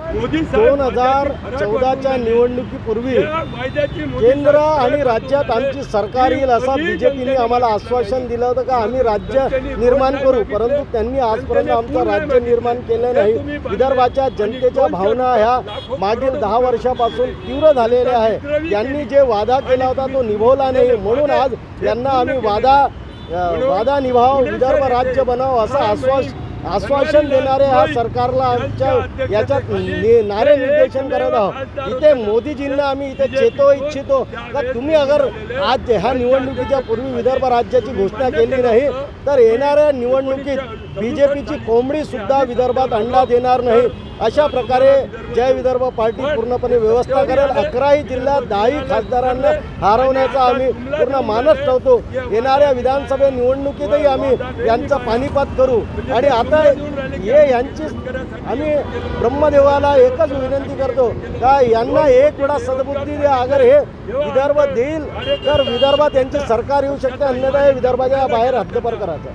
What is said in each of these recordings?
2014च्या निवडणुकीपूर्वी केंद्र आणि राज्यात आमची सरकार येईल असा बीजेपीने आम्हाला आश्वासन दिलं होतं का आम्ही राज्य निर्माण करू, परंतु त्यांनी आजपर्यंत आमचं राज्य निर्माण केलं नाही। विदर्भाच्या जनतेच्या भावना ह्या मागील 10 वर्षापासून तीव्र झालेल्या आहे। यांनी जे वादा केला होता तो निभवला नाही, म्हणून आज यांना आम्ही वादा निभाव, विदर्भ राज्य बनाव असं आश्वासन देणारे ह्या सरकारला आमच्या याच्यात नारे निर्देशन करत आहोत। इथे मोदीजींना आम्ही इथे चेतो इच्छितो का तुम्ही अगर आज ह्या निवडणुकीच्या पूर्वी विदर्भ राज्याची घोषणा केली नाही तर येणाऱ्या निवडणुकीत बीजेपीची कोंबडी सुद्धा विदर्भात अंडा देणार नाही। अशा प्रकारे जय विदर्भ पार्टी पूर्णपणे व्यवस्था करेल। 11ही जिल्ह्यात 10ही खासदारांना हरवण्याचा आम्ही पूर्ण मानस ठेवतो। येणाऱ्या विधानसभा निवडणुकीतही आम्ही यांचा पानिपत करू आणि आता यांची आम्ही ब्रह्मदेवाला एकच विनंती करतो का यांना एक वेळा सद्बुद्धी द्या। अगर हे विदर्भ देईल तर विदर्भात यांची सरकार येऊ शकते, अन्यथा हे विदर्भाच्या बाहेर हद्दपार करायचं।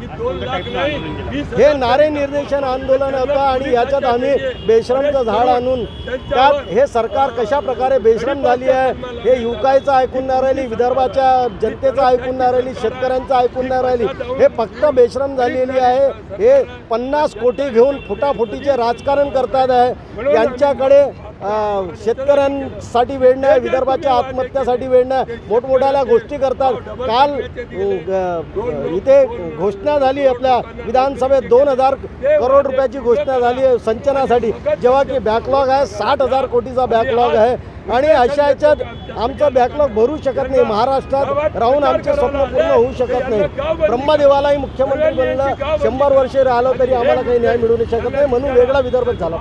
हे नारे निर्देशन आंदोलन होतं आणि याच्यात आम्ही बेशरमचं झाड आणून त्यात हे सरकार कशा प्रकारे बेशरम झाली आहे हे युवकांचं ऐकून नाही राहिली, विदर्भाच्या जनतेचं ऐकून नाही राहिली, शेतकऱ्यांचं ऐकून नाही राहिली। हे फक्त बेशरम झालेली आहे। हे 50 कोटी घेऊन फुटाफुटीचे राजकारण करतात आहे। यांच्याकडे शेतकऱ्यांसाठी वेळ नाही, विदर्भाच्या आत्महत्यासाठी वेळ नाही, मोठमोठ्या गोष्टी करतात। काल इथे घोषणा झाली आपल्या विधानसभेत 2000 करोड रुपयाची घोषणा झाली संचनासाठी, जेव्हा की बॅकलॉग आहे 60,000 कोटीचा बॅकलॉग आहे आणि अशा याच्यात आमचा बॅकलॉग भरू शकत नाही। महाराष्ट्रात राहून आमचे स्वप्न पूर्ण होऊ शकत नाही। ब्रह्मदेवालाही मुख्यमंत्री बनलं, 100 वर्षे राहिलो तरी आम्हाला काही न्याय मिळू शकत नाही, म्हणून वेगळा विदर्भ झाला।